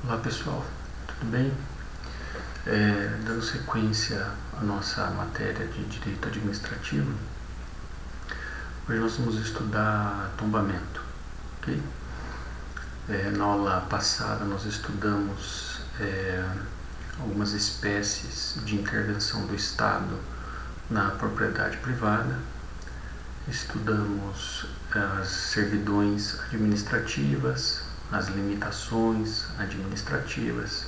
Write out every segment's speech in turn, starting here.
Olá pessoal, tudo bem? Dando sequência à nossa matéria de Direito Administrativo, hoje nós vamos estudar tombamento, ok? Na aula passada nós estudamos algumas espécies de intervenção do Estado na propriedade privada, estudamos as servidões administrativas, as limitações administrativas,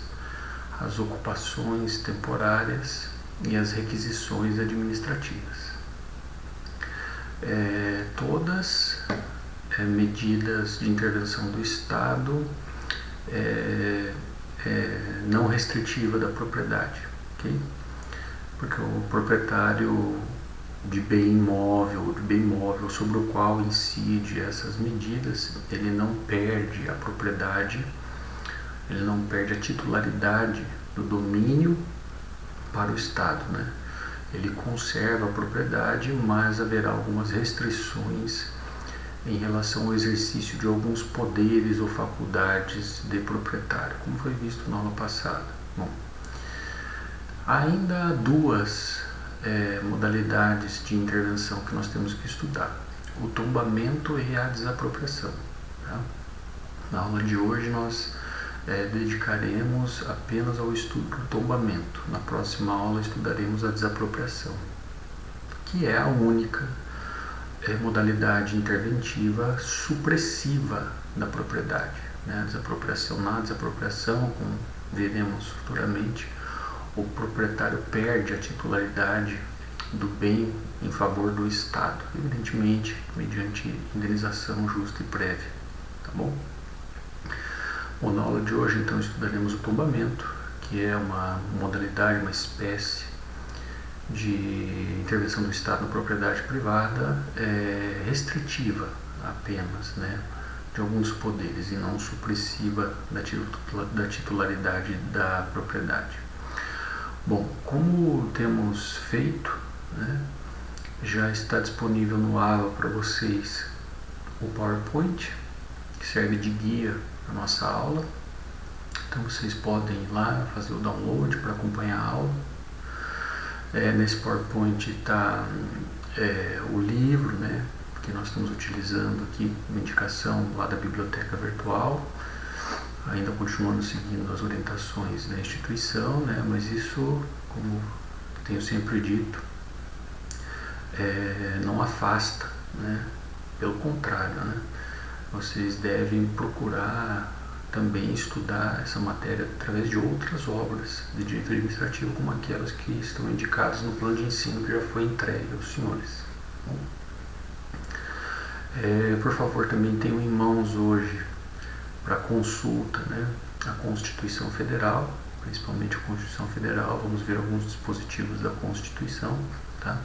as ocupações temporárias e as requisições administrativas. Todas medidas de intervenção do Estado não restritiva da propriedade, ok? Porque o proprietário de bem imóvel sobre o qual incide essas medidas, ele não perde a propriedade, ele não perde a titularidade do domínio para o Estado, né? Ele conserva a propriedade, mas haverá algumas restrições em relação ao exercício de alguns poderes ou faculdades de proprietário, como foi visto na aula passada. Bom, ainda há duas modalidades de intervenção que nós temos que estudar: o tombamento e a desapropriação. Tá? Na aula de hoje nós dedicaremos apenas ao estudo do tombamento. Na próxima aula estudaremos a desapropriação, que é a única modalidade interventiva supressiva da propriedade. Né? Na desapropriação, como veremos futuramente, o proprietário perde a titularidade do bem em favor do Estado, evidentemente mediante indenização justa e prévia. Tá bom? Bom, na aula de hoje então estudaremos o tombamento, que é uma modalidade, uma espécie de intervenção do Estado na propriedade privada restritiva apenas, né, de alguns poderes, e não supressiva da titularidade da propriedade. Bom, como temos feito, né, já está disponível no AVA para vocês o PowerPoint, que serve de guia para a nossa aula. Então vocês podem ir lá fazer o download para acompanhar a aula. Nesse PowerPoint está o livro, né, que nós estamos utilizando aqui, uma indicação lá da biblioteca virtual. Ainda continuando seguindo as orientações da instituição, né, mas isso, como tenho sempre dito, não afasta, né, pelo contrário, né, vocês devem procurar também estudar essa matéria através de outras obras de direito administrativo, como aquelas que estão indicadas no plano de ensino que já foi entregue aos senhores. Bom, por favor, também tenham em mãos hoje para consulta, né, a Constituição Federal, principalmente a Constituição Federal. Vamos ver alguns dispositivos da Constituição, tá?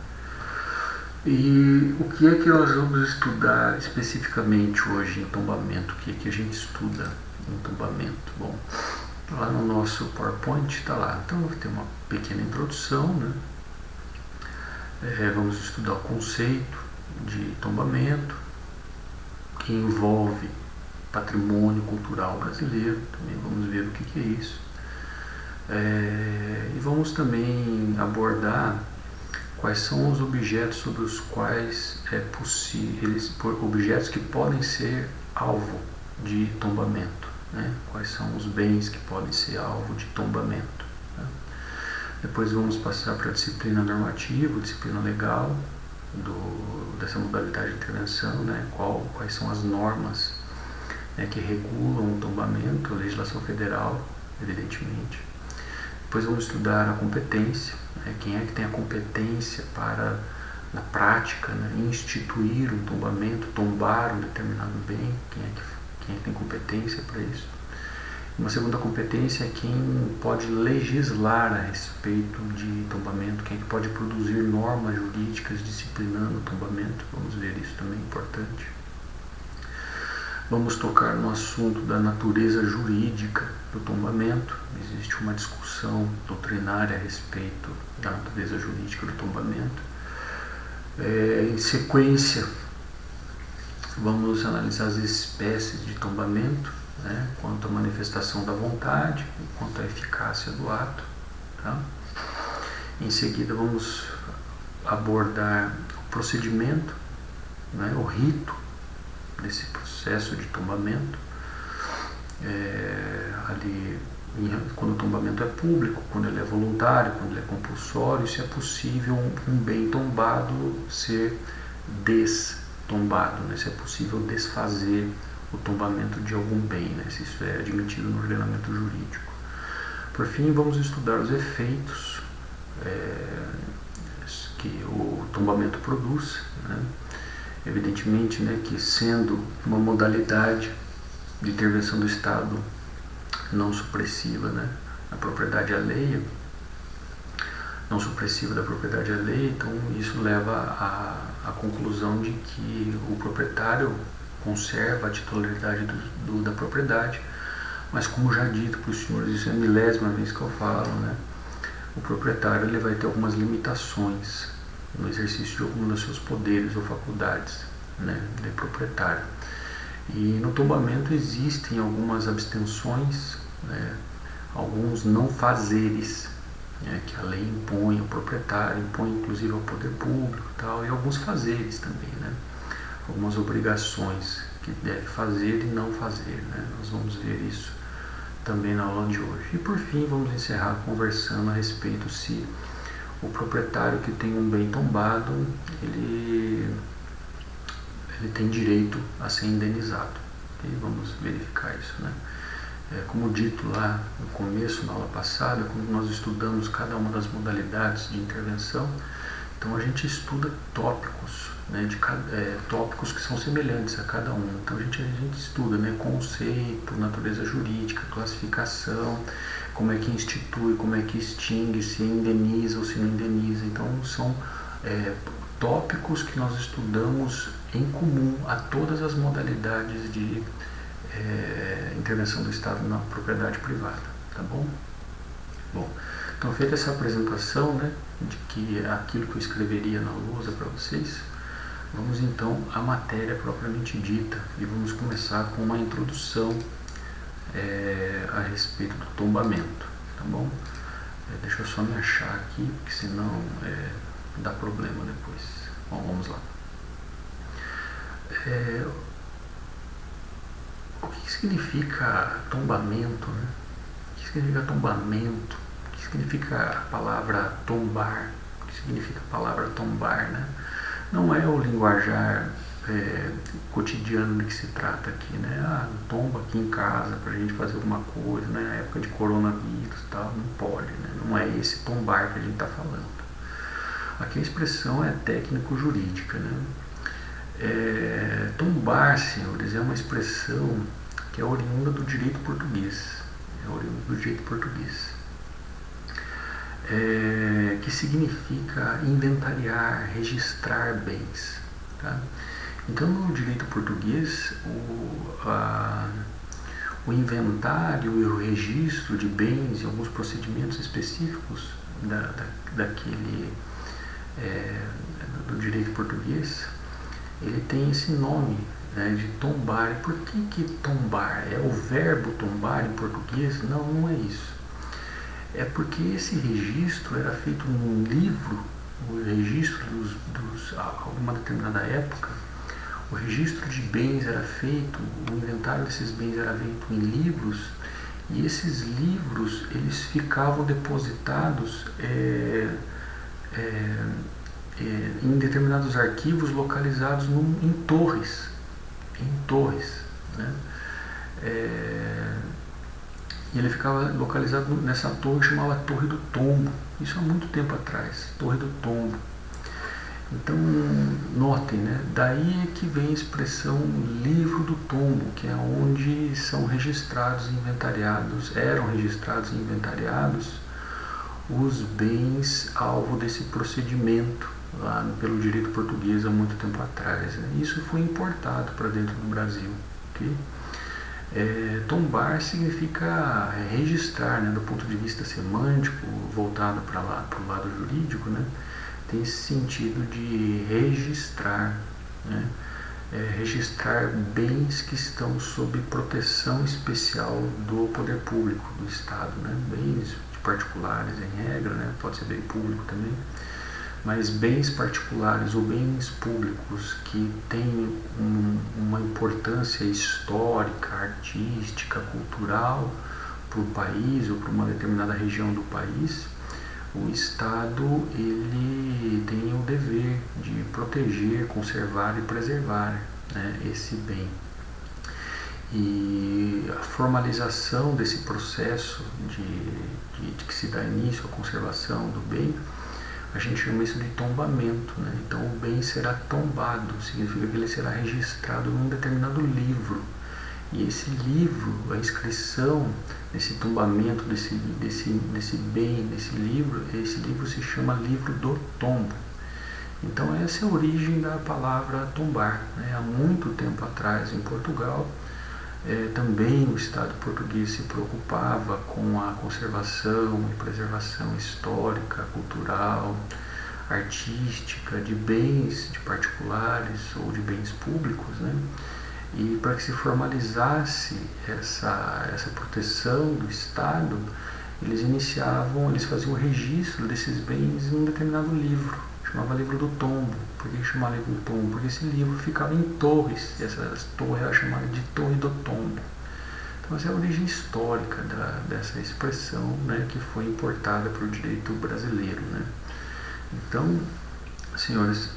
E o que é que nós vamos estudar especificamente hoje em tombamento? O que é que a gente estuda em tombamento? Bom, lá no nosso PowerPoint está lá. Então vai ter uma pequena introdução, né? Vamos estudar o conceito de tombamento, que envolve patrimônio cultural brasileiro. Também vamos ver o que é isso. E vamos também abordar quais são os objetos sobre os quais objetos que podem ser alvo de tombamento, né? Quais são os bens que podem ser alvo de tombamento, né? Depois vamos passar para a disciplina normativa, disciplina legal dessa modalidade de intervenção, né? Quais são as normas, né, que regulam o tombamento, a legislação federal, evidentemente. Depois vamos estudar a competência, né, quem é que tem a competência para, na prática, né, instituir um tombamento, tombar um determinado bem, quem é que tem competência para isso. Uma segunda competência é quem pode legislar a respeito de tombamento, quem é que pode produzir normas jurídicas disciplinando o tombamento. Vamos ver isso também, importante. Vamos tocar no assunto da natureza jurídica do tombamento. Existe uma discussão doutrinária a respeito da natureza jurídica do tombamento. Em sequência, vamos analisar as espécies de tombamento, né, quanto à manifestação da vontade, quanto à eficácia do ato. Tá? Em seguida vamos abordar o procedimento, né, o rito desse processo de tombamento, ali quando o tombamento é público, quando ele é voluntário, quando ele é compulsório, se é possível um bem tombado ser destombado, né, se é possível desfazer o tombamento de algum bem, né, se isso é admitido no ordenamento jurídico. Por fim, vamos estudar os efeitos que o tombamento produz, né? Evidentemente, né, que sendo uma modalidade de intervenção do Estado não supressiva, né, na propriedade alheia, não supressiva da propriedade alheia, então isso leva à conclusão de que o proprietário conserva a titularidade da propriedade, mas como já dito para os senhores, isso é a milésima vez que eu falo, né, o proprietário ele vai ter algumas limitações no exercício de algum dos seus poderes ou faculdades, né, de proprietário. E no tombamento existem algumas abstenções, né, alguns não fazeres, né, que a lei impõe ao proprietário, impõe inclusive ao poder público e tal, e alguns fazeres também, né, algumas obrigações que deve fazer e não fazer, né, nós vamos ver isso também na aula de hoje. E por fim vamos encerrar conversando a respeito se o proprietário que tem um bem tombado, ele tem direito a ser indenizado. E vamos verificar isso, né? Como dito lá no começo, na aula passada, quando nós estudamos cada uma das modalidades de intervenção, então a gente estuda tópicos, né, tópicos que são semelhantes a cada um. Então a gente estuda, né, conceito, natureza jurídica, classificação, como é que institui, como é que extingue, se indeniza ou se não indeniza. Então são tópicos que nós estudamos em comum a todas as modalidades de intervenção do Estado na propriedade privada, tá bom? Bom, então feita essa apresentação, né, de que aquilo que eu escreveria na lousa para vocês, vamos então à matéria propriamente dita e vamos começar com uma introdução a respeito do tombamento, tá bom? Deixa eu só me achar aqui, porque senão dá problema depois. Bom, vamos lá. O que significa tombamento, né? O que significa tombamento? O que significa a palavra tombar? O que significa a palavra tombar, né? Não é o linguajar cotidiano de que se trata aqui, né? Tomba aqui em casa para a gente fazer alguma coisa, né? Na época de coronavírus e tal, não pode, né? Não é esse tombar que a gente está falando. Aqui a expressão é técnico-jurídica, né? Tombar, senhores, é uma expressão que é oriunda do direito português. Que significa inventariar, registrar bens. Tá? Então, no direito português, o inventário e o registro de bens e alguns procedimentos específicos do direito português, ele tem esse nome, né, de tombar. E por que tombar? É o verbo tombar em português? Não, não é isso. É porque esse registro era feito num livro, o registro alguma determinada época, o registro de bens era feito, o inventário desses bens era feito em livros, e esses livros eles ficavam depositados em determinados arquivos localizados em torres, né? E ele ficava localizado nessa torre, chamava Torre do Tombo, isso há muito tempo atrás, Torre do Tombo. Então, notem, né? Daí é que vem a expressão livro do tombo, que é onde eram registrados e inventariados os bens alvo desse procedimento lá pelo direito português há muito tempo atrás, né? Isso foi importado para dentro do Brasil. Okay? Tombar significa registrar, né? Do ponto de vista semântico, voltado para o lado jurídico, né? Tem esse sentido de registrar, né? registrar bens que estão sob proteção especial do poder público, do Estado, né? Bens de particulares em regra, né? Pode ser bem público também, mas bens particulares ou bens públicos que têm uma importância histórica, artística, cultural para o país ou para uma determinada região do país, o Estado ele tem o dever de proteger, conservar e preservar, né, esse bem. E a formalização desse processo de que se dá início à conservação do bem, a gente chama isso de tombamento, né? Então o bem será tombado, significa que ele será registrado num determinado livro. E esse livro, a inscrição desse tombamento, desse bem, desse livro, esse livro se chama Livro do Tombo. Então essa é a origem da palavra tombar, né? Há muito tempo atrás, em Portugal, também o Estado português se preocupava com a conservação e preservação histórica, cultural, artística, de bens de particulares ou de bens públicos, né? E para que se formalizasse essa proteção do Estado, eles faziam o registro desses bens em um determinado livro, chamava Livro do Tombo. Por que chamava Livro do Tombo? Porque esse livro ficava em torres, e essa torre era chamada de Torre do Tombo. Então essa é a origem histórica dessa expressão, né, que foi importada para o direito brasileiro, né? Então, senhores,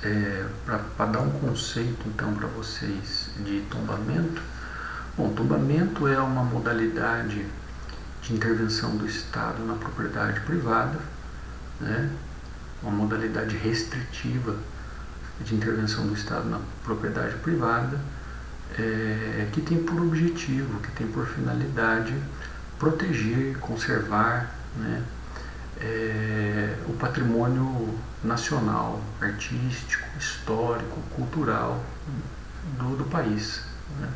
para dar um conceito então para vocês de tombamento, bom, tombamento é uma modalidade de intervenção do Estado na propriedade privada, né? Uma modalidade restritiva de intervenção do Estado na propriedade privada, que tem por objetivo, que tem por finalidade proteger, conservar, né, o patrimônio nacional, artístico, histórico, cultural do país, né?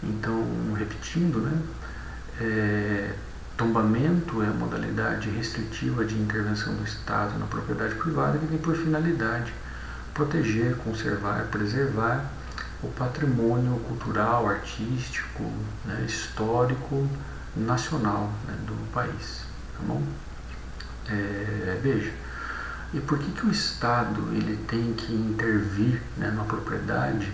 Então, repetindo, né, tombamento é a modalidade restritiva de intervenção do Estado na propriedade privada que tem por finalidade proteger, conservar, preservar o patrimônio cultural, artístico, né, histórico, nacional, né, do país, tá bom? Veja, e por que o Estado ele tem que intervir, né, na propriedade,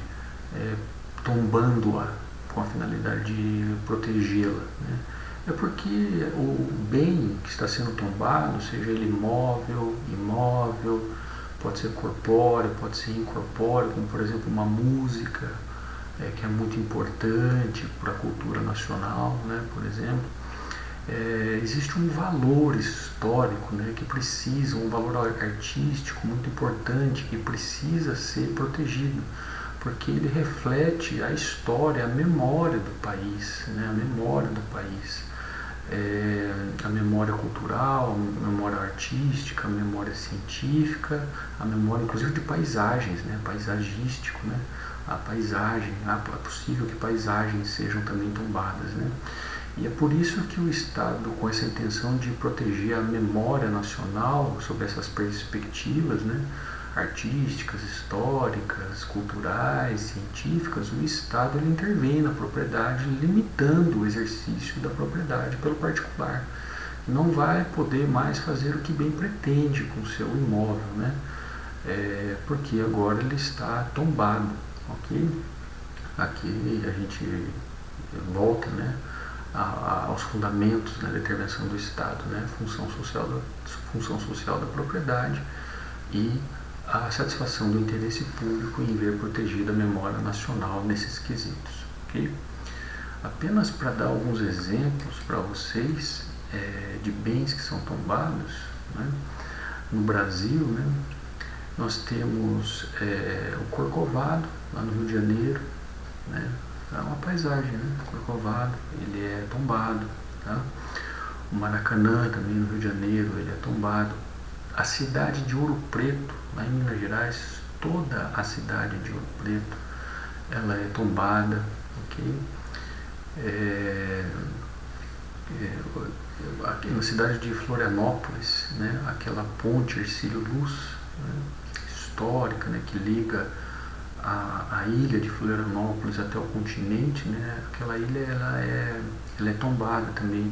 tombando-a com a finalidade de protegê-la, né? É porque o bem que está sendo tombado, seja ele móvel, imóvel, pode ser corpóreo, pode ser incorpóreo, como por exemplo uma música, que é muito importante para a cultura nacional, né, por exemplo. Existe um valor histórico, né, que precisa, um valor artístico muito importante que precisa ser protegido, porque ele reflete a história, a memória do país, né, a memória do país, a memória cultural, a memória artística, a memória científica, a memória inclusive de paisagens, né, paisagístico, né, a paisagem, é possível que paisagens sejam também tombadas, né. E é por isso que o Estado, com essa intenção de proteger a memória nacional sob essas perspectivas, né, artísticas, históricas, culturais, científicas, o Estado ele intervém na propriedade, limitando o exercício da propriedade pelo particular. Não vai poder mais fazer o que bem pretende com o seu imóvel, né, porque agora ele está tombado, ok? Aqui a gente volta, né, aos fundamentos, né, da intervenção do Estado, né, função social da propriedade e a satisfação do interesse público em ver protegida a memória nacional nesses quesitos, ok? Apenas para dar alguns exemplos para vocês de bens que são tombados, né, no Brasil, né, nós temos o Corcovado, lá no Rio de Janeiro, né? É uma paisagem, né? O Corcovado, ele é tombado, tá? O Maracanã, também no Rio de Janeiro, ele é tombado. A cidade de Ouro Preto, lá em Minas Gerais, toda a cidade de Ouro Preto, ela é tombada, ok? Aqui na cidade de Florianópolis, né? Aquela ponte Hercílio Luz, né, histórica, né? Que liga a ilha de Florianópolis até o continente, né, aquela ilha ela é tombada também,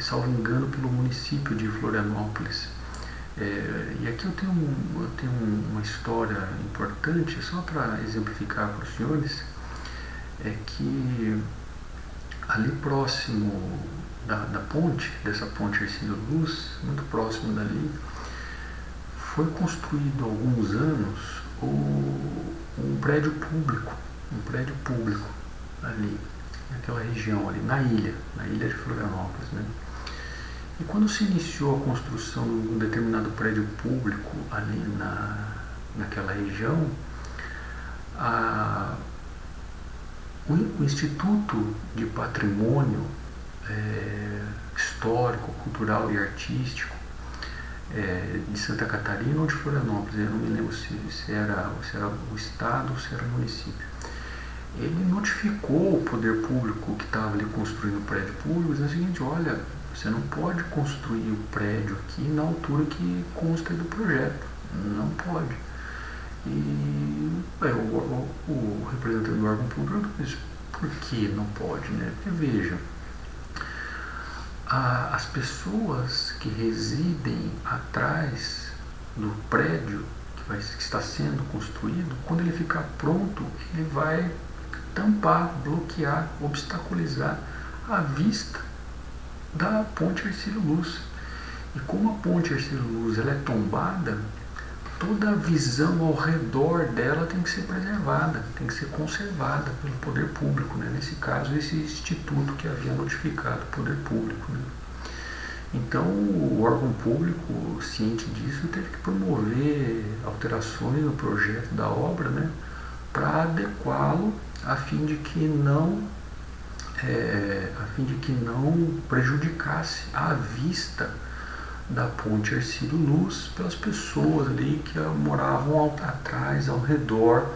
salvo engano, pelo município de Florianópolis. E aqui eu tenho uma história importante, só para exemplificar para os senhores, é que ali próximo da ponte, dessa ponte Hercílio Luz, muito próximo dali, foi construído há alguns anos um prédio público ali, naquela região ali, na ilha de Florianópolis, né? E quando se iniciou a construção de um determinado prédio público ali naquela região, o Instituto de Patrimônio Histórico, Cultural e Artístico de Santa Catarina ou de Florianópolis, eu não me lembro se era o estado ou se era o município, ele notificou o poder público que estava ali construindo o prédio público, dizendo o seguinte: olha, você não pode construir o prédio aqui na altura que consta do projeto, não pode. E o representante do órgão público disse: por que não pode, né? Porque veja, as pessoas que residem atrás do prédio que está sendo construído, quando ele ficar pronto, ele vai tampar, bloquear, obstaculizar a vista da ponte Hercílio Luz. E como a ponte Hercílio Luz ela é tombada, toda a visão ao redor dela tem que ser preservada, tem que ser conservada pelo poder público, né? Nesse caso, esse instituto que havia notificado o poder público, né? Então, o órgão público, ciente disso, teve que promover alterações no projeto da obra, né, para adequá-lo a fim de que não prejudicasse a vista da ponte Hercílio Luz pelas pessoas ali que moravam atrás, ao redor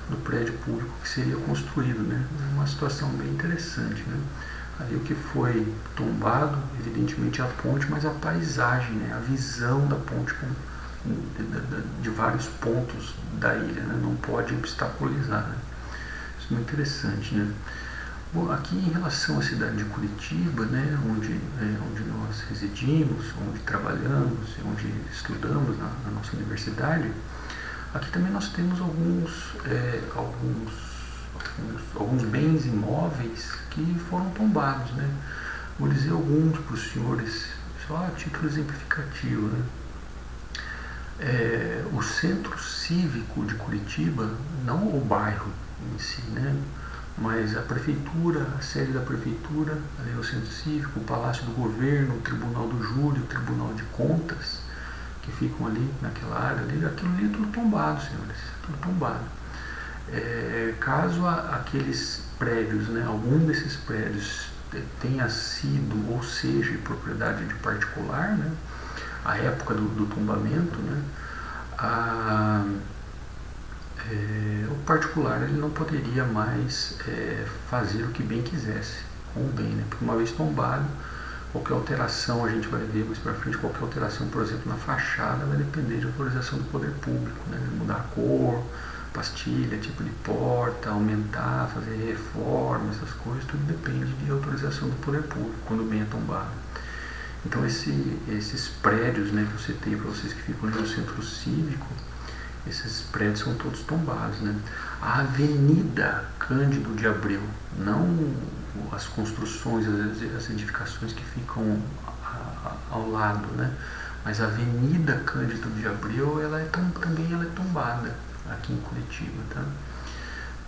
do prédio público que seria construído, né? Uma situação bem interessante, né? Ali o que foi tombado, evidentemente, a ponte, mas a paisagem, né? A visão da ponte de vários pontos da ilha, né? Não pode obstaculizar, né? Isso é muito interessante, né? Bom, aqui em relação à cidade de Curitiba, né, onde nós residimos, onde trabalhamos, onde estudamos na nossa universidade, aqui também nós temos alguns bens imóveis que foram tombados, né? Vou dizer alguns para os senhores, só a título exemplificativo, né? O Centro Cívico de Curitiba, não o bairro em si, né? Mas a prefeitura, a sede da prefeitura, ali no Centro Cívico, o Palácio do Governo, o Tribunal do Júri, o Tribunal de Contas, que ficam ali naquela área, ali, aquilo ali é tudo tombado, senhores, tudo tombado. Caso aqueles prédios, né, algum desses prédios tenha sido ou seja propriedade de particular, né, à época do tombamento, né, o particular ele não poderia mais fazer o que bem quisesse com o bem, né? Porque uma vez tombado, qualquer alteração, a gente vai ver mais para frente, qualquer alteração, por exemplo, na fachada, vai depender de autorização do poder público, né? Mudar a cor, pastilha, tipo de porta, aumentar, fazer reforma, essas coisas, tudo depende de autorização do poder público, quando o bem é tombado. Então esses prédios, né, que eu citei para vocês que ficam ali no Centro Cívico, esses prédios são todos tombados, né? A Avenida Cândido de Abreu, não as construções, as edificações que ficam ao lado, né? Mas a Avenida Cândido de Abreu, também ela é tombada aqui em Curitiba, tá?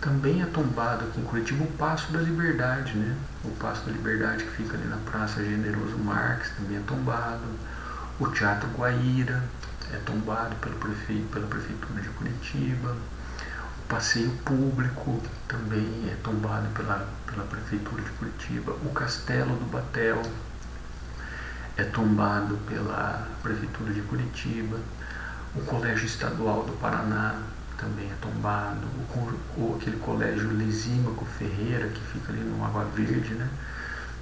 Também é tombado aqui em Curitiba o Paço da Liberdade, né? O Paço da Liberdade que fica ali na Praça Generoso Marques, também é tombado. O Teatro Guaíra é tombado pela Prefeitura de Curitiba. O Passeio Público também é tombado pela Prefeitura de Curitiba. O Castelo do Batel é tombado pela Prefeitura de Curitiba. O Colégio Estadual do Paraná também é tombado. Aquele colégio Lisímaco Ferreira, que fica ali no Água Verde, né?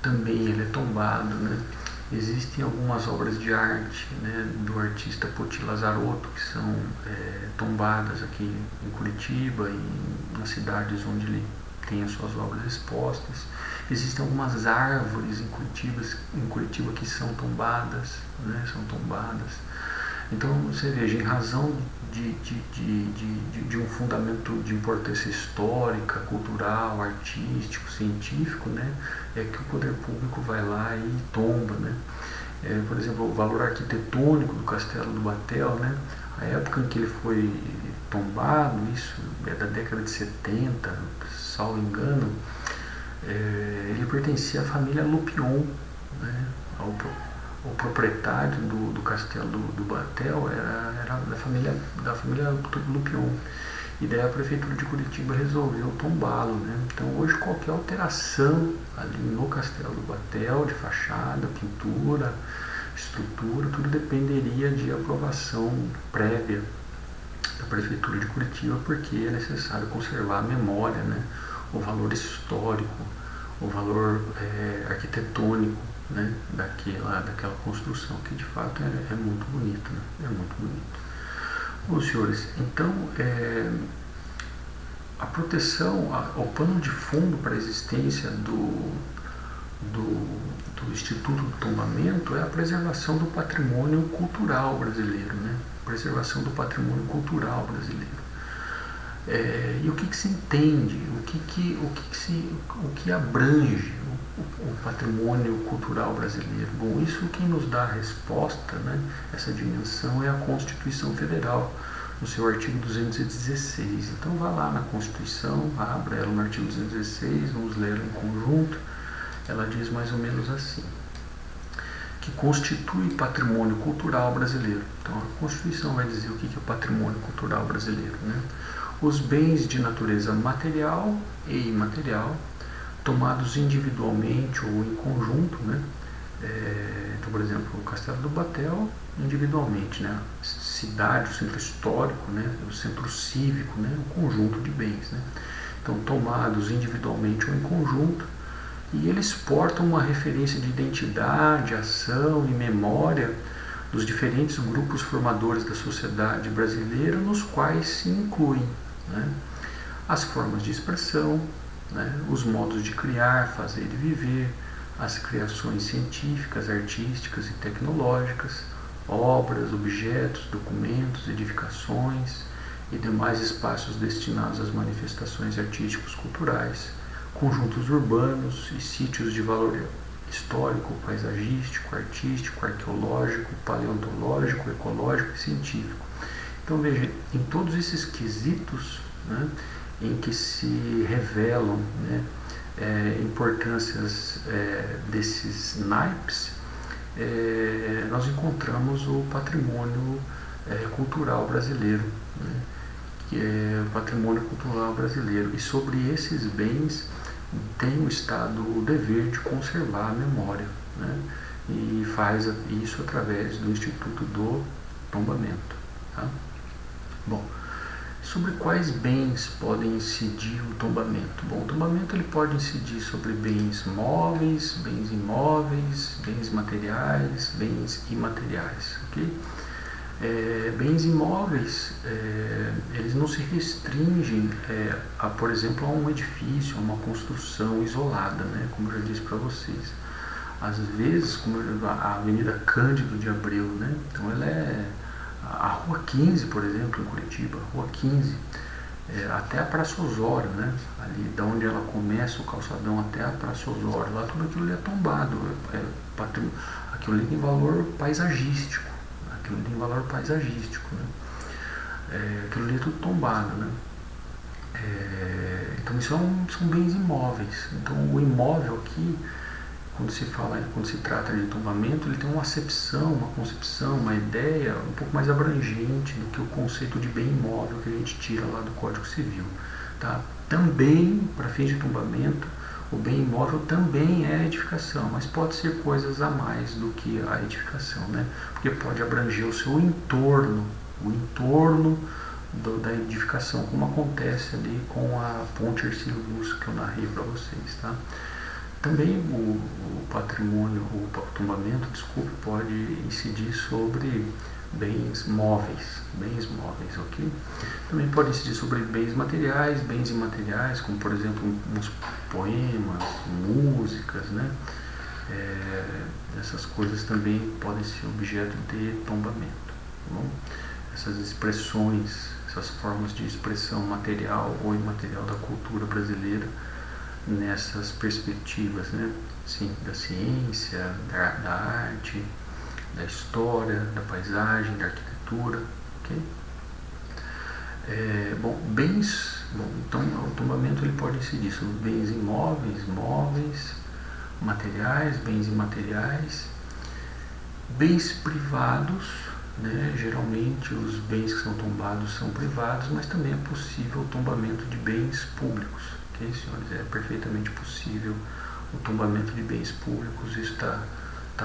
Também ele é tombado, né? Existem algumas obras de arte, né, do artista Poti Lazarotto, que são tombadas aqui em Curitiba e nas cidades onde ele tem as suas obras expostas. Existem algumas árvores em Curitiba que são tombadas, né, são tombadas. Então você veja, em razão de um fundamento de importância histórica, cultural, artístico, científico, né, é que o poder público vai lá e tomba, né. Por exemplo, o valor arquitetônico do Castelo do Batel, né, a época em que ele foi tombado, isso é da década de 70, salvo engano, ele pertencia à família Lupion, né, o proprietário do castelo do Batel era da família Lupion. E daí a prefeitura de Curitiba resolveu tombá-lo, né? Então hoje qualquer alteração ali no castelo do Batel, de fachada, pintura, estrutura, tudo dependeria de aprovação prévia da prefeitura de Curitiba, porque é necessário conservar a memória, né? O valor histórico, o valor arquitetônico, né, daquela construção, que de fato é muito bonito, né? É muito bonito. Bom, senhores, então a proteção, o pano de fundo para a existência do Instituto do Tombamento é a preservação do patrimônio cultural brasileiro, né? Preservação do patrimônio cultural brasileiro. E o que se entende, o que abrange o patrimônio cultural brasileiro? Bom, isso quem nos dá a resposta, né, essa dimensão, é a Constituição Federal, no seu artigo 216. Então vá lá na Constituição, abra ela no artigo 216, vamos ler ela em conjunto. Ela diz mais ou menos assim: que constitui patrimônio cultural brasileiro. Então a Constituição vai dizer o que é patrimônio cultural brasileiro, né? Os bens de natureza material e imaterial, tomados individualmente ou em conjunto, né? Então, por exemplo, o Castelo do Batel, individualmente, né? Cidade, o centro histórico, né? O centro cívico, né? Um conjunto de bens, né? Então, tomados individualmente ou em conjunto, e eles portam uma referência de identidade, ação e memória dos diferentes grupos formadores da sociedade brasileira, nos quais se incluem, né, as formas de expressão, né, os modos de criar, fazer e viver, as criações científicas, artísticas e tecnológicas, obras, objetos, documentos, edificações e demais espaços destinados às manifestações artísticos culturais, conjuntos urbanos e sítios de valor histórico, paisagístico, artístico, arqueológico, paleontológico, ecológico e científico. Então veja, em todos esses quesitos, né, em que se revelam, né, importâncias desses naipes, nós encontramos o patrimônio cultural brasileiro, né, que é o patrimônio cultural brasileiro. E sobre esses bens tem o Estado o dever de conservar a memória, né, e faz isso através do Instituto do Tombamento. Tá? Bom, sobre quais bens podem incidir o tombamento? Bom, o tombamento ele pode incidir sobre bens móveis, bens imóveis, bens materiais, bens imateriais, ok? Bens imóveis, eles não se restringem, por exemplo, a um edifício, a uma construção isolada, né? Como eu já disse para vocês. Às vezes, como a Avenida Cândido de Abreu, né? Então ela é a Rua 15, por exemplo, em Curitiba, Rua 15, até a Praça Osório, né? Ali da onde ela começa, o calçadão, até a Praça Osório, lá tudo aquilo é tombado, aquilo ali tem valor paisagístico, aquilo ali tem valor paisagístico, né? Aquilo ali é tudo tombado, né? Então isso são bens imóveis. Então o imóvel aqui, quando se trata de tombamento, ele tem uma acepção, uma concepção, uma ideia um pouco mais abrangente do que o conceito de bem imóvel que a gente tira lá do Código Civil. Tá? Também, para fins de tombamento, o bem imóvel também é edificação, mas pode ser coisas a mais do que a edificação, né? Porque pode abranger o seu entorno, o entorno da edificação, como acontece ali com a Ponte Hercílio Luz que eu narrei para vocês. Tá? Também o patrimônio, o tombamento, desculpe, pode incidir sobre bens móveis, ok? Também pode incidir sobre bens materiais, bens imateriais, como por exemplo uns poemas, músicas, né? Essas coisas também podem ser objeto de tombamento. Tá bom? Essas expressões, essas formas de expressão material ou imaterial da cultura brasileira nessas perspectivas, né? Sim, da ciência, da arte, da história, da paisagem, da arquitetura, ok? Então o tombamento ele pode incidir sobre bens imóveis, móveis, materiais, bens imateriais, bens privados, né? Geralmente os bens que são tombados são privados, mas também é possível o tombamento de bens públicos, ok, senhores? É perfeitamente possível o tombamento de bens públicos. Isso está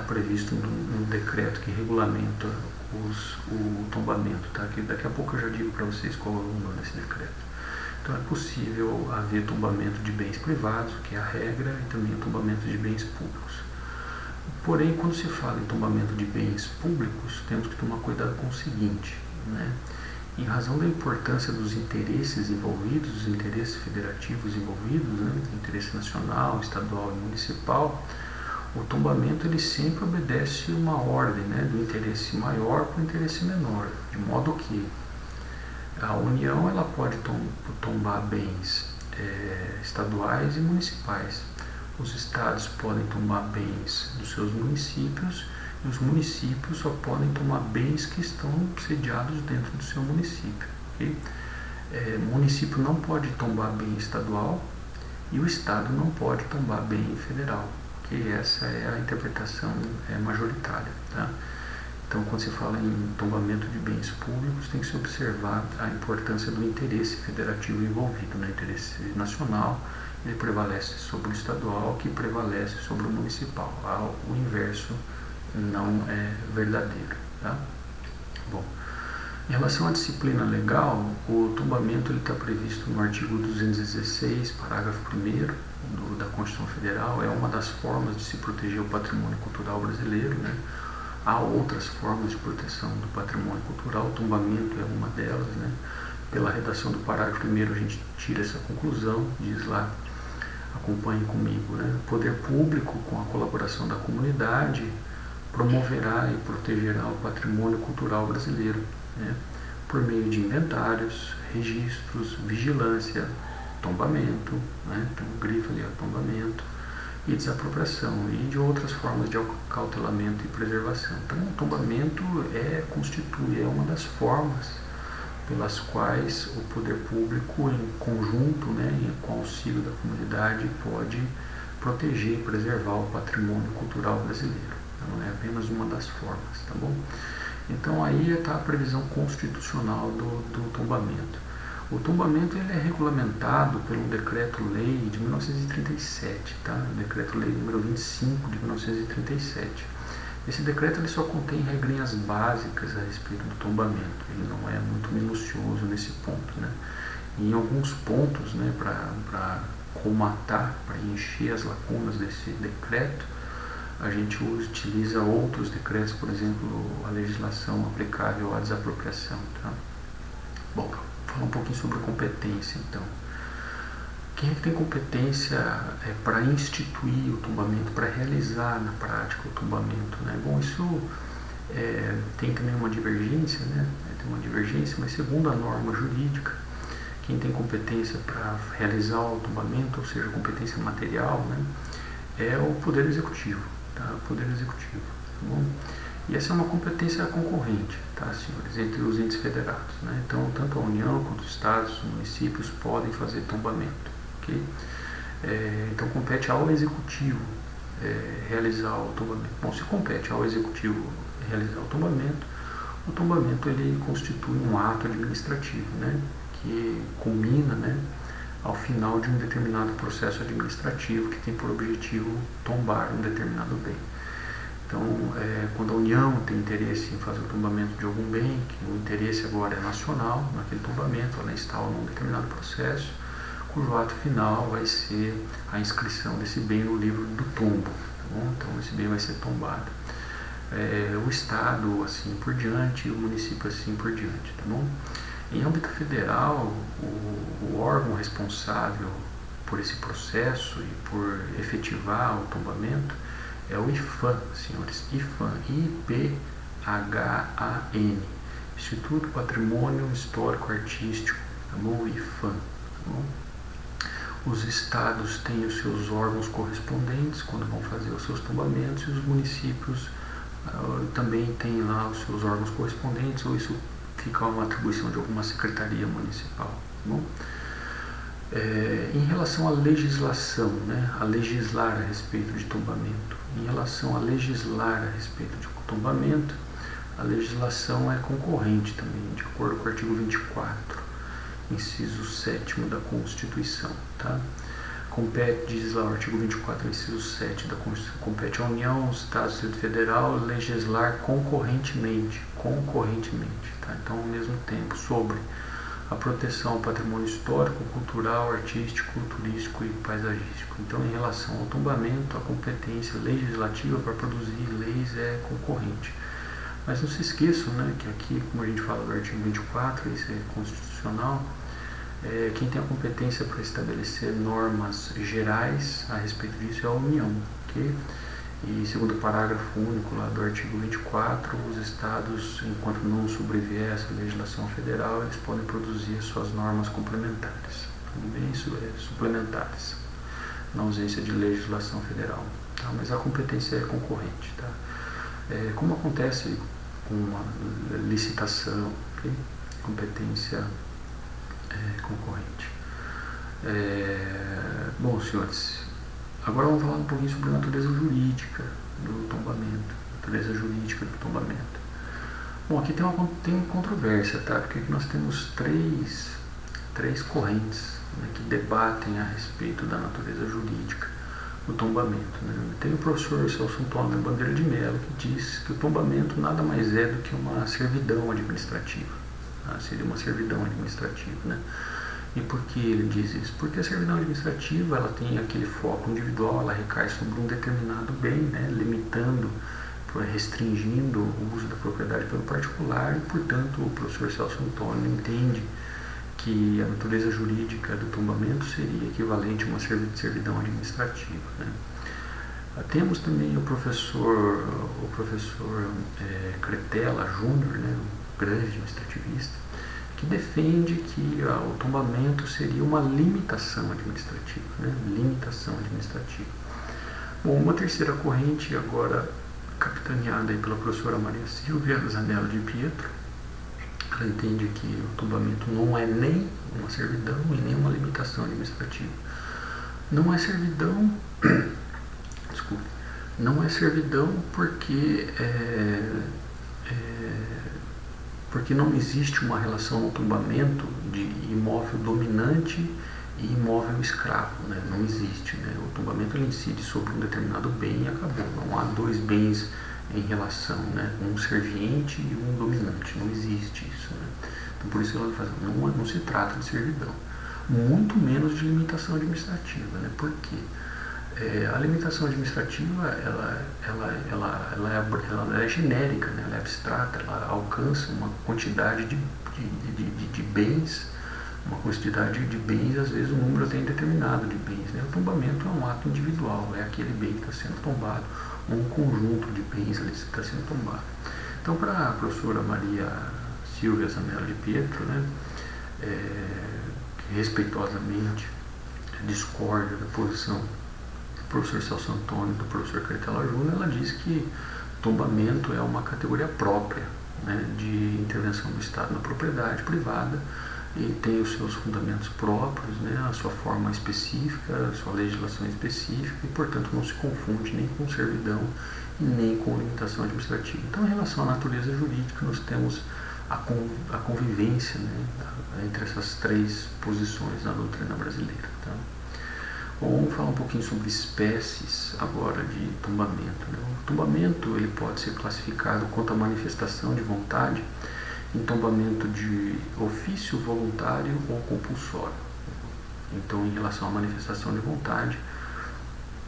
previsto no decreto que regulamenta o tombamento, tá? Que daqui a pouco eu já digo para vocês qual é o número desse decreto. Então é possível haver tombamento de bens privados, que é a regra, e também o tombamento de bens públicos. Porém, quando se fala em tombamento de bens públicos, temos que tomar cuidado com o seguinte, né? Em razão da importância dos interesses envolvidos, dos interesses federativos envolvidos, né? Interesse nacional, estadual e municipal, o tombamento ele sempre obedece uma ordem, né? Do interesse maior para o interesse menor, de modo que a União ela pode tombar bens estaduais e municipais. Os estados podem tomar bens dos seus municípios e os municípios só podem tomar bens que estão sediados dentro do seu município. Okay? O município não pode tombar bem estadual e o estado não pode tombar bem federal. Okay? Essa é a interpretação majoritária. Tá? Então, quando se fala em tombamento de bens públicos, tem que se observar a importância do interesse federativo envolvido, né? Interesse nacional, ele prevalece sobre o estadual, que prevalece sobre o municipal. O inverso não é verdadeiro. Tá? Bom, em relação à disciplina legal, o tombamento está previsto no artigo 216, parágrafo 1º da Constituição Federal. É uma das formas de se proteger o patrimônio cultural brasileiro, né? Há outras formas de proteção do patrimônio cultural, o tombamento é uma delas, né? Pela redação do parágrafo 1º a gente tira essa conclusão, diz lá, acompanhe comigo, né? O poder público, com a colaboração da comunidade, promoverá e protegerá o patrimônio cultural brasileiro, né? Por meio de inventários, registros, vigilância, tombamento, né? Então grifa ali, tombamento, e desapropriação, e de outras formas de acautelamento e preservação. Então, o tombamento constitui uma das formas pelas quais o poder público, em conjunto, né, e com o auxílio da comunidade, pode proteger e preservar o patrimônio cultural brasileiro. Não é apenas uma das formas, tá bom? Então, aí está a previsão constitucional do tombamento. O tombamento ele é regulamentado pelo Decreto-Lei de 1937, tá? Decreto-Lei número 25 de 1937. Esse decreto ele só contém regrinhas básicas a respeito do tombamento, ele não é muito minucioso nesse ponto, né? E em alguns pontos, né, para colmatar, para encher as lacunas desse decreto, a gente utiliza outros decretos, por exemplo, a legislação aplicável à desapropriação, tá? Bom, falar um pouquinho sobre competência, então. Quem é que tem competência para instituir o tombamento, para realizar na prática o tombamento, né? Bom, isso tem também uma divergência, né? Tem uma divergência, mas segundo a norma jurídica, quem tem competência para realizar o tombamento, ou seja, competência material, né, é o Poder Executivo, tá? O Poder Executivo, tá bom? E essa é uma competência concorrente, tá, senhores, entre os entes federados, né? Então, tanto a União quanto os estados, os municípios podem fazer tombamento, ok? Então, compete ao Executivo realizar o tombamento. Bom, se compete ao Executivo realizar o tombamento ele constitui um ato administrativo, né? Que culmina, né, ao final de um determinado processo administrativo que tem por objetivo tombar um determinado bem. Então, quando a União tem interesse em fazer o tombamento de algum bem, que o interesse agora é nacional, naquele tombamento, ela instala um determinado processo, cujo ato final vai ser a inscrição desse bem no livro do tombo, tá bom? Então esse bem vai ser tombado. O Estado, assim por diante, e o município, assim por diante, tá bom? Em âmbito federal, o órgão responsável por esse processo e por efetivar o tombamento é o IPHAN, senhores, IPHAN, I-P-H-A-N, Instituto Patrimônio Histórico Artístico, tá bom? IPHAN, tá bom? Os estados têm os seus órgãos correspondentes quando vão fazer os seus tombamentos, e os municípios também têm lá os seus órgãos correspondentes, ou isso fica uma atribuição de alguma secretaria municipal, tá bom? Em relação à legislação, né, a legislar a respeito de tombamento, em relação a legislar a respeito de tombamento, a legislação é concorrente também, de acordo com o artigo 24, inciso 7º da Constituição, tá? Diz lá o artigo 24, inciso 7 da Constituição, compete à União, aos Estados e ao Distrito Federal legislar concorrentemente, tá? Então, ao mesmo tempo, sobre a proteção ao patrimônio histórico, cultural, artístico, turístico e paisagístico. Então, em relação ao tombamento, a competência legislativa para produzir leis é concorrente. Mas não se esqueçam, né, que aqui, como a gente fala do artigo 24, isso é constitucional, quem tem a competência para estabelecer normas gerais a respeito disso é a União, ok? E segundo o parágrafo único lá do artigo 24, os estados, enquanto não sobrevier essa legislação federal, eles podem produzir as suas normas complementares. Tudo bem? Isso é suplementares, na ausência de legislação federal. Tá? Mas a competência é concorrente. Tá? Como acontece com uma licitação, okay? Competência concorrente. Bom, senhores, agora vamos falar um pouquinho sobre a natureza jurídica do tombamento. Natureza jurídica do tombamento. Bom, aqui tem controvérsia, tá? Porque aqui nós temos três correntes, né, que debatem a respeito da natureza jurídica do tombamento. Né? Tem o professor Celso Antônio Bandeira de Mello, que diz que o tombamento nada mais é do que uma servidão administrativa. Tá? Seria uma servidão administrativa, né? E por que ele diz isso? Porque a servidão administrativa, ela tem aquele foco individual, ela recai sobre um determinado bem, né, limitando, restringindo o uso da propriedade pelo particular, e, portanto, o professor Celso Antônio entende que a natureza jurídica do tombamento seria equivalente a uma servidão administrativa, né. Temos também o professor Cretella Júnior, né, um grande administrativista, que defende que o tombamento seria uma limitação administrativa, né? Limitação administrativa. Bom, uma terceira corrente, agora capitaneada aí pela professora Maria Silvia Zanello de Pietro, ela entende que o tombamento não é nem uma servidão e nem uma limitação administrativa. Não é servidão, desculpe, não é servidão porque não existe uma relação no tombamento de imóvel dominante e imóvel escravo, né? Não existe, né? O tombamento ele incide sobre um determinado bem e acabou. Não há dois bens em relação, né? Um serviente e um dominante. Não existe isso, né? Então por isso ela faz, não se trata de servidão, muito menos de limitação administrativa, né? Por quê? A limitação administrativa ela é genérica, né? Ela é abstrata, ela alcança uma quantidade de bens, uma quantidade de bens, às vezes um número até indeterminado de bens, né? O tombamento é um ato individual, é aquele bem que está sendo tombado, um conjunto de bens ali que está sendo tombado. Então, para a professora Maria Silvia Zanello de Pietro, né, que respeitosamente discorda da posição professor Celso Antônio do professor Cretella Júnior, ela diz que tombamento é uma categoria própria, né, de intervenção do Estado na propriedade privada e tem os seus fundamentos próprios, né, a sua forma específica, a sua legislação específica e, portanto, não se confunde nem com servidão e nem com limitação administrativa. Então, em relação à natureza jurídica, nós temos a convivência, né, entre essas três posições na doutrina brasileira. Tá? Bom, vamos falar um pouquinho sobre espécies agora de tombamento. Né? O tombamento ele pode ser classificado quanto à manifestação de vontade em tombamento de ofício, voluntário ou compulsório. Então, em relação à manifestação de vontade,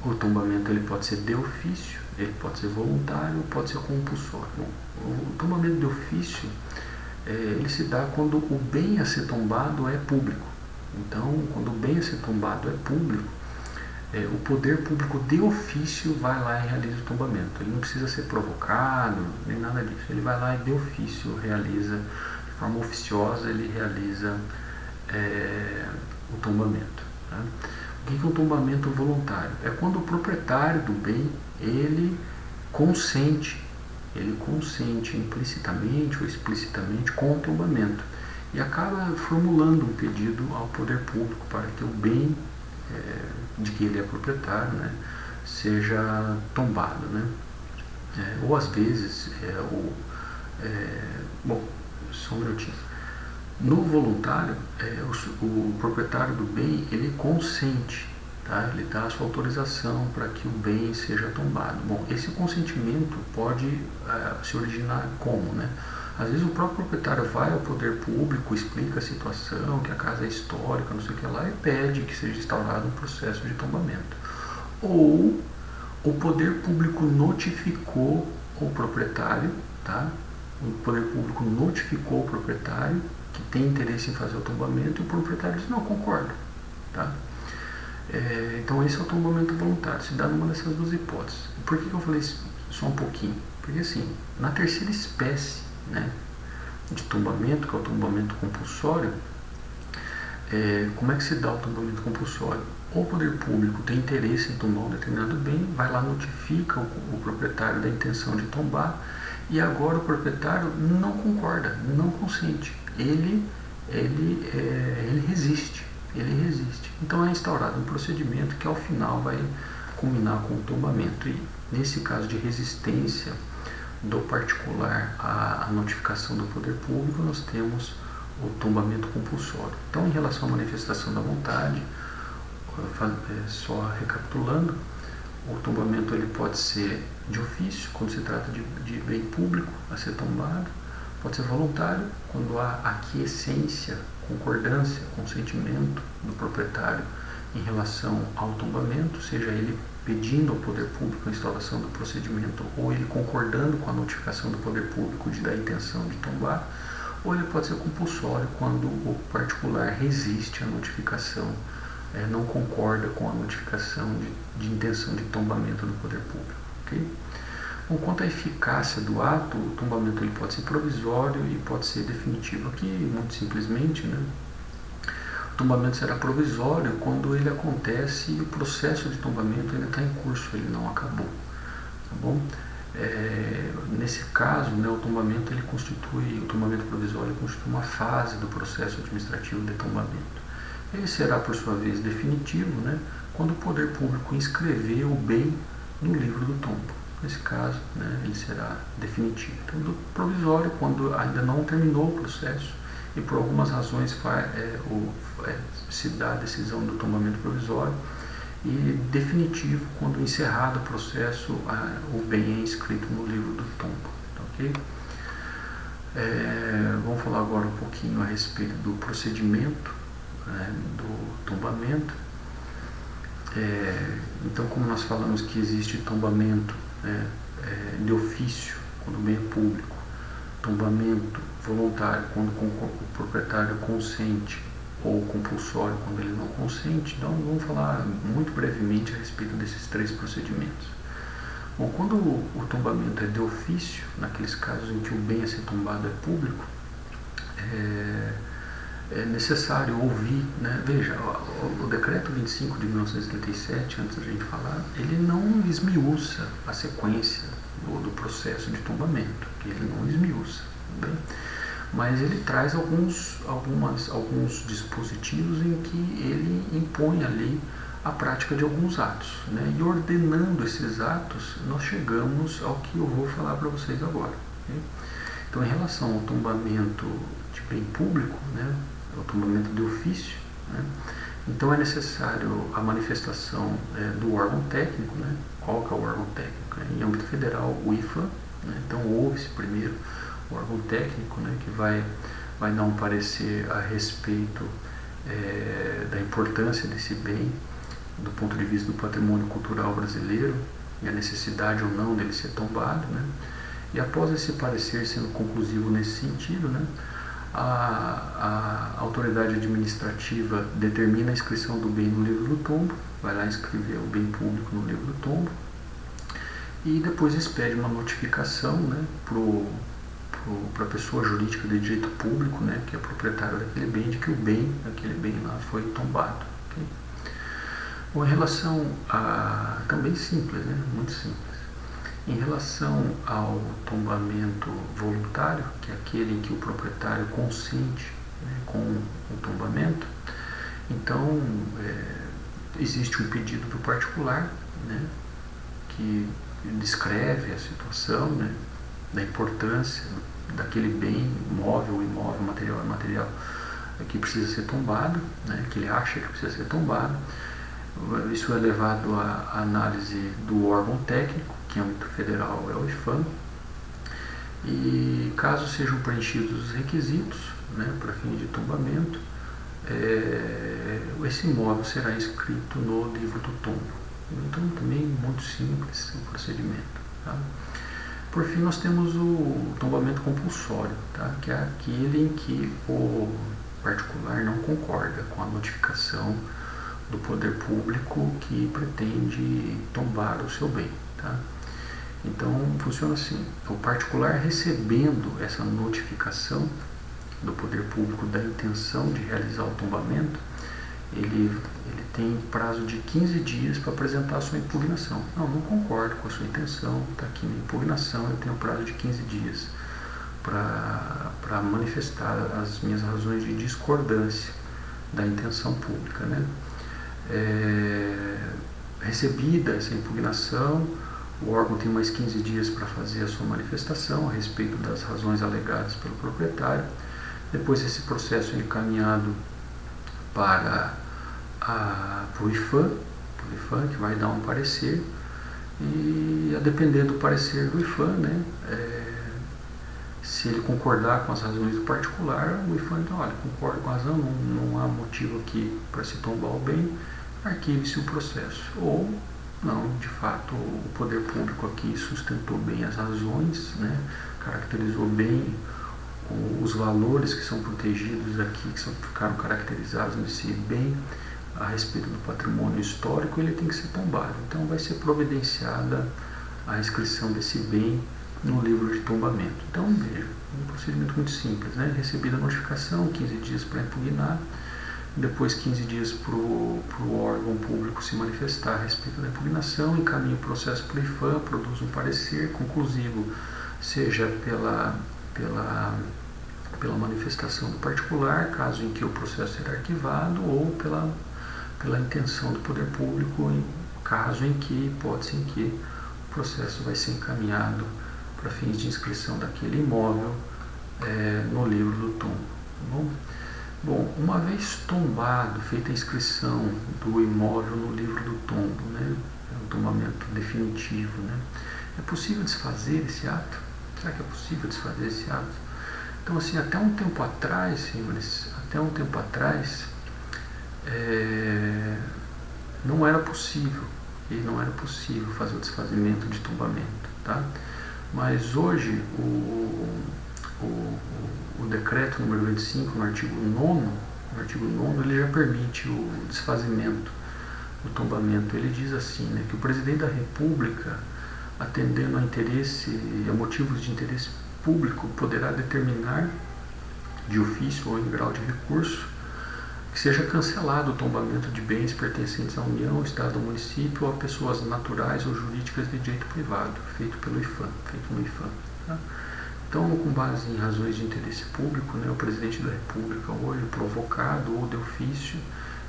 O tombamento ele pode ser de ofício, ele pode ser voluntário, pode ser compulsório. O tombamento de ofício ele se dá quando o bem a ser tombado é público. Então, quando o bem a ser tombado é público, o poder público de ofício vai lá e realiza o tombamento. Ele não precisa ser provocado, nem nada disso. Ele vai lá e de ofício realiza, de forma oficiosa, ele realiza o tombamento. Tá? O que é um tombamento voluntário? É quando o proprietário do bem, ele consente implicitamente ou explicitamente com o tombamento e acaba formulando um pedido ao poder público para que o bem de que ele é proprietário, né, seja tombado, né? Ou às vezes bom, só um minutinho. No voluntário, o proprietário do bem ele consente, tá? Ele dá a sua autorização para que o bem seja tombado. Bom, esse consentimento pode se originar como, né? Às vezes o próprio proprietário vai ao poder público, explica a situação, que a casa é histórica, não sei o que lá, e pede que seja instaurado um processo de tombamento. Ou o poder público notificou o proprietário, tá? O poder público notificou o proprietário que tem interesse em fazer o tombamento e o proprietário diz, não, concordo, tá? Então esse é o tombamento voluntário, se dá numa dessas duas hipóteses. Por que eu falei só um pouquinho? Porque assim, na terceira espécie, né, de tombamento, que é o tombamento compulsório, como é que se dá o tombamento compulsório? O poder público tem interesse em tombar um determinado bem, vai lá, notifica o proprietário da intenção de tombar, e agora o proprietário não concorda, não consente, ele resiste. Então é instaurado um procedimento que ao final vai culminar com o tombamento. E nesse caso de resistência do particular à notificação do poder público, nós temos o tombamento compulsório. Então, em relação à manifestação da vontade, só recapitulando, o tombamento ele pode ser de ofício, quando se trata de bem público a ser tombado, pode ser voluntário, quando há aquiescência, concordância, consentimento do proprietário em relação ao tombamento, seja ele pedindo ao poder público a instauração do procedimento ou ele concordando com a notificação do poder público da intenção de tombar, ou ele pode ser compulsório, quando o particular resiste à notificação, não concorda com a notificação de intenção de tombamento do poder público. Okay? Bom, quanto à eficácia do ato, o tombamento ele pode ser provisório e pode ser definitivo. Aqui, muito simplesmente, né, o tombamento será provisório quando ele acontece e o processo de tombamento ainda está em curso, ele não acabou. Tá bom? Nesse caso, né, o tombamento provisório constitui uma fase do processo administrativo de tombamento. Ele será, por sua vez, definitivo, né, quando o poder público inscrever o bem no livro do tombo. Nesse caso, né, ele será definitivo. Então, do provisório, quando ainda não terminou o processo e por algumas razões se dá a decisão do tombamento provisório, e definitivo, quando encerrado o processo, o bem é inscrito no livro do tombo. Ok? Vamos falar agora um pouquinho a respeito do procedimento, né, do tombamento. Então, como nós falamos que existe tombamento de ofício, quando o bem é público, tombamento voluntário, quando o proprietário consente, ou compulsório, quando ele não consente. Então, vamos falar muito brevemente a respeito desses três procedimentos. Bom, quando o tombamento é de ofício, naqueles casos em que o bem a ser tombado é público, é necessário ouvir, né? Veja, o decreto 25 de 1937, antes da gente falar, ele não esmiuça a sequência do processo de tombamento, ele não esmiuça, bem? Mas ele traz alguns dispositivos em que ele impõe ali a prática de alguns atos, né? E ordenando esses atos, nós chegamos ao que eu vou falar para vocês agora. Okay? Então, em relação ao tombamento de bem público, né, o tombamento de ofício, né, então é necessário a manifestação do órgão técnico, né? Qual que é o órgão técnico? Em âmbito federal, o IFA, né? Então ouve-se primeiro o órgão técnico, né, que vai dar um parecer a respeito da importância desse bem do ponto de vista do patrimônio cultural brasileiro e a necessidade ou não dele ser tombado, né? E após esse parecer sendo conclusivo nesse sentido, né, a autoridade administrativa determina a inscrição do bem no livro do tombo, vai lá inscrever o bem público no livro do tombo e depois expede uma notificação, né, para a pessoa jurídica de direito público, né, que é proprietário daquele bem, de que aquele bem lá foi tombado. Okay? Bom, em relação a... também simples, né, muito simples. Em relação ao tombamento voluntário, que é aquele em que o proprietário consente, né, com o tombamento, então existe um pedido do particular, né, que descreve a situação, né, da importância daquele bem móvel, imóvel, material, imaterial, que precisa ser tombado, né, que ele acha que precisa ser tombado. Isso é levado à análise do órgão técnico, que em âmbito federal é o IPHAN, e caso sejam preenchidos os requisitos, né, para fim de tombamento, esse imóvel será inscrito no livro do tombo. Então, também muito simples o procedimento. Tá? Por fim, nós temos o tombamento compulsório, tá? Que é aquele em que o particular não concorda com a notificação do poder público que pretende tombar o seu bem. Tá? Então, funciona assim: o particular recebendo essa notificação do poder público da intenção de realizar o tombamento, ele tem prazo de 15 dias para apresentar a sua impugnação. Não concordo com a sua intenção, está aqui minha impugnação, eu tenho prazo de 15 dias para manifestar as minhas razões de discordância da intenção pública. Né? Recebida essa impugnação, o órgão tem mais 15 dias para fazer a sua manifestação a respeito das razões alegadas pelo proprietário. Depois esse processo é encaminhado para o IPHAN, que vai dar um parecer, e a depender do parecer do IPHAN, né, se ele concordar com as razões do particular, o IPHAN diz: olha, concordo com a razão, não há motivo aqui para se tombar o bem, arquive-se o processo. Ou não, de fato, o poder público aqui sustentou bem as razões, né, caracterizou bem os valores que são protegidos aqui, que ficaram caracterizados nesse bem a respeito do patrimônio histórico, ele tem que ser tombado. Então vai ser providenciada a inscrição desse bem no livro de tombamento. Então, veja, um procedimento muito simples, né? Recebida a notificação, 15 dias para impugnar, depois 15 dias para o órgão público se manifestar a respeito da impugnação, encaminha o processo para o IPHAN, produz um parecer conclusivo, seja pela manifestação do particular, caso em que o processo será arquivado, ou pela intenção do poder público, em caso em que, hipótese em que o processo vai ser encaminhado para fins de inscrição daquele imóvel no livro do tombo. Tá bom? Bom, uma vez tombado, feita a inscrição do imóvel no livro do tombo, né, o tombamento definitivo, né, é possível desfazer esse ato? Será que é possível desfazer esse ato? Então, assim, até um tempo atrás, senhores, não era possível fazer o desfazimento de tombamento, tá? Mas hoje o decreto número 25, no artigo 9º, ele já permite o desfazimento do tombamento. Ele diz assim, né, que o presidente da República, atendendo a interesse e a motivos de interesse público, poderá determinar de ofício ou em grau de recurso que seja cancelado o tombamento de bens pertencentes à União, Estado ou município ou a pessoas naturais ou jurídicas de direito privado, feito no IPHAN. Tá? Então, com base em razões de interesse público, né, o presidente da República, hoje provocado ou de ofício,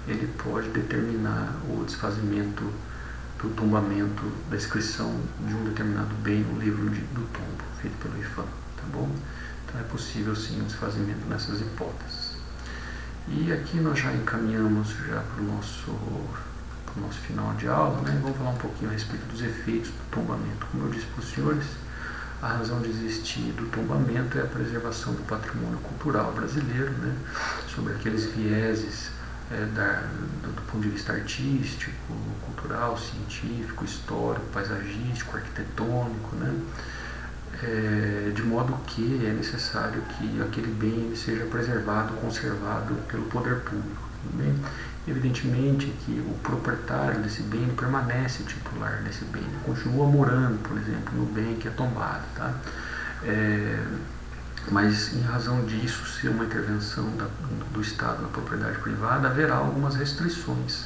ele pode determinar o desfazimento do tombamento da inscrição de um determinado bem no livro do tombo, feito pelo IPHAN. Tá bom? Então é possível sim o desfazimento nessas hipóteses. E aqui nós já encaminhamos já para o nosso final de aula, né? Vamos falar um pouquinho a respeito dos efeitos do tombamento. Como eu disse para os senhores, a razão de existir do tombamento é a preservação do patrimônio cultural brasileiro, né? Sobre aqueles vieses do ponto de vista artístico, cultural, científico, histórico, paisagístico, arquitetônico, né? De modo que é necessário que aquele bem seja preservado, conservado pelo poder público. Bem? Evidentemente que o proprietário desse bem ele permanece titular desse bem, ele continua morando, por exemplo, no bem que é tombado, tá? Mas em razão disso ser uma intervenção do Estado na propriedade privada, haverá algumas restrições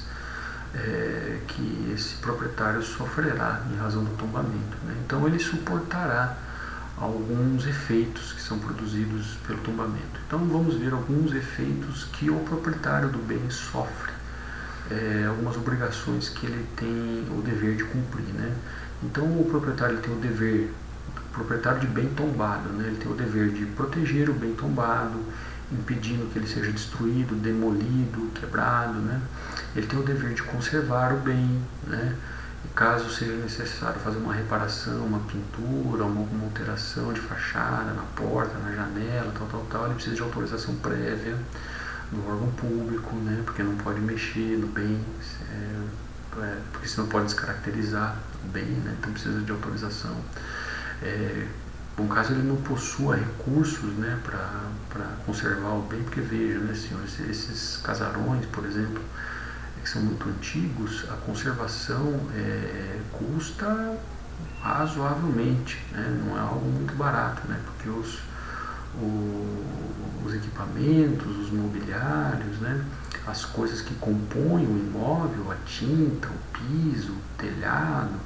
que esse proprietário sofrerá em razão do tombamento, né? Então ele suportará alguns efeitos que são produzidos pelo tombamento. Então vamos ver alguns efeitos que o proprietário do bem sofre, algumas obrigações que ele tem o dever de cumprir, né? Então o proprietário tem o dever, proprietário de bem tombado, né? Ele tem o dever de proteger o bem tombado, impedindo que ele seja destruído, demolido, quebrado, né? Ele tem o dever de conservar o bem, né? E caso seja necessário fazer uma reparação, uma pintura, uma alteração de fachada na porta, na janela, tal, ele precisa de autorização prévia do órgão público, né? Porque não pode mexer no bem, porque senão pode descaracterizar o bem, né? Então precisa de autorização. Bom, caso ele não possua recursos, né, para conservar o bem, porque veja, né, senhores, esses casarões, por exemplo, que são muito antigos, a conservação custa razoavelmente, né, não é algo muito barato, né, porque os equipamentos, os mobiliários, né, as coisas que compõem o imóvel, a tinta, o piso, o telhado,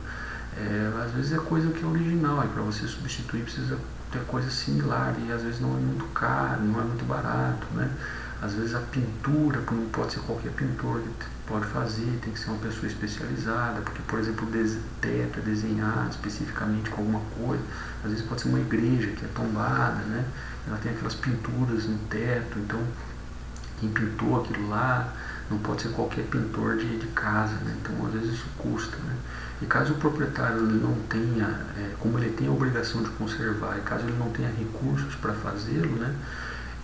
às vezes é coisa que é original, e para você substituir precisa ter coisa similar, e às vezes não é muito caro, não é muito barato, né? Às vezes a pintura, não pode ser qualquer pintor que pode fazer, tem que ser uma pessoa especializada, porque, por exemplo, o teto é desenhado especificamente com alguma coisa, às vezes pode ser uma igreja que é tombada, né? Ela tem aquelas pinturas no teto, então quem pintou aquilo lá não pode ser qualquer pintor de casa, né? Então às vezes isso custa, né? E caso o proprietário não tenha, como ele tem a obrigação de conservar, e caso ele não tenha recursos para fazê-lo, né,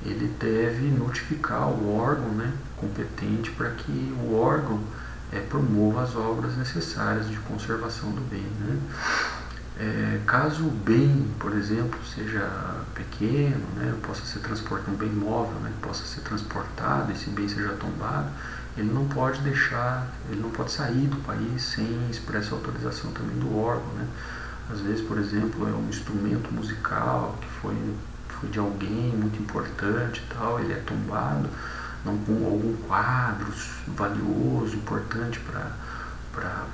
ele deve notificar o órgão, né, competente para que o órgão promova as obras necessárias de conservação do bem, né. Caso o bem, por exemplo, seja pequeno, né, possa ser transportado, um bem móvel, né, possa ser transportado, esse bem seja tombado, ele não pode sair do país sem expressa autorização também do órgão, né? Às vezes, por exemplo, é um instrumento musical que foi de alguém muito importante e tal, ele é tombado, algum quadro valioso, importante para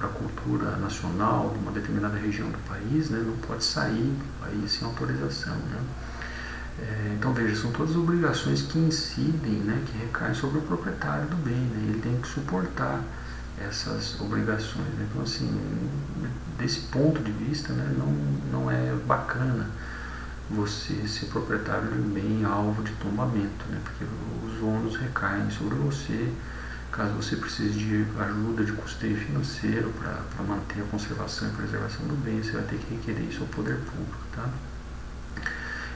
a cultura nacional de uma determinada região do país, né? Não pode sair do país sem autorização, né? Então veja, são todas obrigações que incidem, né, que recaem sobre o proprietário do bem, né, ele tem que suportar essas obrigações, né? Então assim, desse ponto de vista, né, não é bacana você ser proprietário de um bem alvo de tombamento, né, porque os ônus recaem sobre você, caso você precise de ajuda de custeio financeiro para manter a conservação e preservação do bem, você vai ter que requerer isso ao poder público, tá?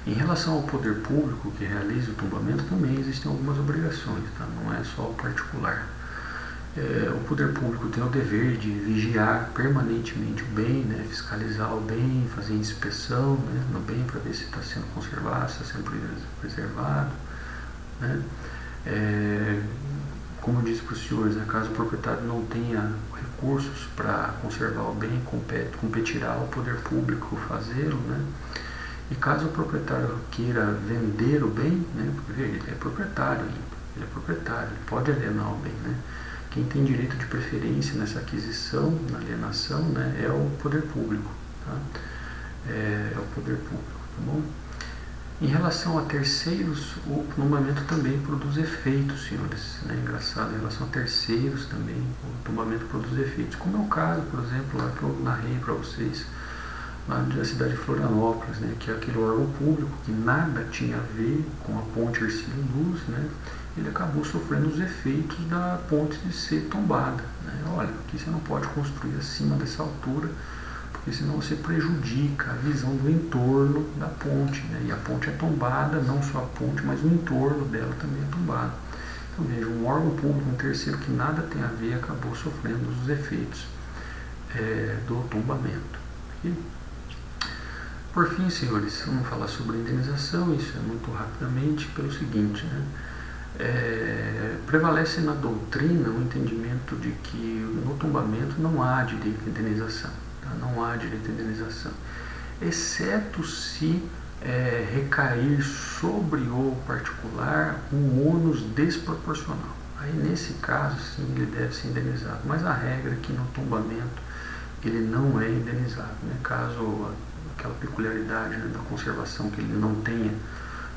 Em relação ao poder público que realiza o tombamento, também existem algumas obrigações, tá? Não é só o particular. O poder público tem o dever de vigiar permanentemente o bem, né? Fiscalizar o bem, fazer inspeção, né, no bem para ver se está sendo conservado, se está sendo preservado, né? Como eu disse para os senhores, né, caso o proprietário não tenha recursos para conservar o bem, competirá ao poder público fazê-lo, né? E caso o proprietário queira vender o bem, né, porque ele é proprietário ainda, ele pode alienar o bem, né? Quem tem direito de preferência nessa aquisição, na alienação, né, é o poder público, tá? É o poder público, tá bom? Em relação a terceiros, o tombamento também produz efeitos, senhores, né? Engraçado, em relação a terceiros também, o tombamento produz efeitos, como é o caso, por exemplo, lá que eu narrei para vocês, lá na cidade de Florianópolis, né, que é aquele órgão público que nada tinha a ver com a ponte Hercílio Luz, né, ele acabou sofrendo os efeitos da ponte de ser tombada, né. Olha, aqui você não pode construir acima dessa altura, porque senão você prejudica a visão do entorno da ponte, né, e a ponte é tombada, não só a ponte, mas o entorno dela também é tombado. Então, veja, um órgão público, um terceiro que nada tem a ver, acabou sofrendo os efeitos do tombamento. E, por fim, senhores, vamos falar sobre indenização, isso é muito rapidamente, pelo seguinte, né? Prevalece na doutrina o entendimento de que no tombamento não há direito à indenização, tá? Não há direito à indenização, exceto se recair sobre o particular um ônus desproporcional. Aí, nesse caso, sim, ele deve ser indenizado, mas a regra é que no tombamento ele não é indenizado, né? Caso aquela peculiaridade, né, da conservação, que ele não tenha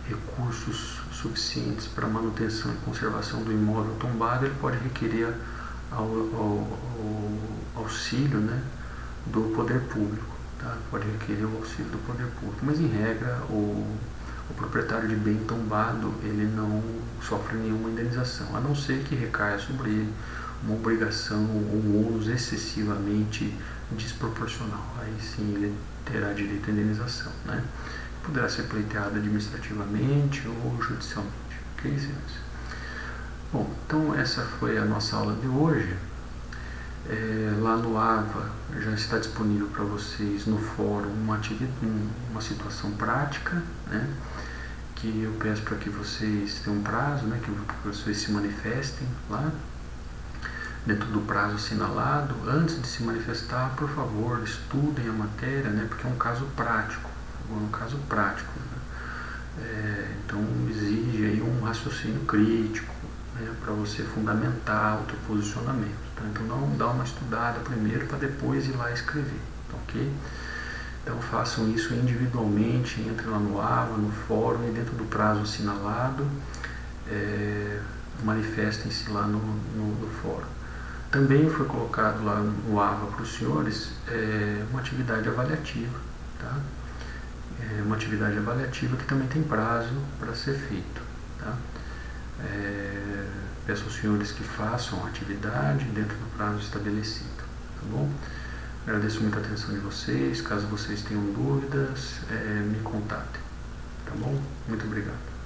recursos suficientes para manutenção e conservação do imóvel tombado, ele pode requerer auxílio, né, do poder público, tá? Pode requerer o auxílio do poder público, mas em regra o proprietário de bem tombado ele não sofre nenhuma indenização, a não ser que recaia sobre ele uma obrigação ou um ônus excessivamente desproporcional. Aí sim ele terá direito à indenização, né? Poderá ser pleiteado administrativamente ou judicialmente. Ok, senhores? Bom, então essa foi a nossa aula de hoje. Lá no AVA já está disponível para vocês no fórum uma situação prática, né? Que eu peço para que vocês tenham um prazo, né? Que vocês se manifestem lá dentro do prazo assinalado. Antes de se manifestar, por favor, estudem a matéria, né? Porque é um caso prático, né? Então exige aí um raciocínio crítico, né? Para você fundamentar o teu posicionamento, tá? Então não dá uma estudada primeiro para depois ir lá escrever, ok? Então façam isso individualmente, entrem lá no AVA, no fórum, e dentro do prazo assinalado, manifestem-se lá no fórum. Também foi colocado lá no AVA para os senhores uma atividade avaliativa, tá? Uma atividade avaliativa que também tem prazo para ser feito, tá? Peço aos senhores que façam a atividade dentro do prazo estabelecido, tá bom? Agradeço muito a atenção de vocês. Caso vocês tenham dúvidas, me contatem, tá bom? Muito obrigado.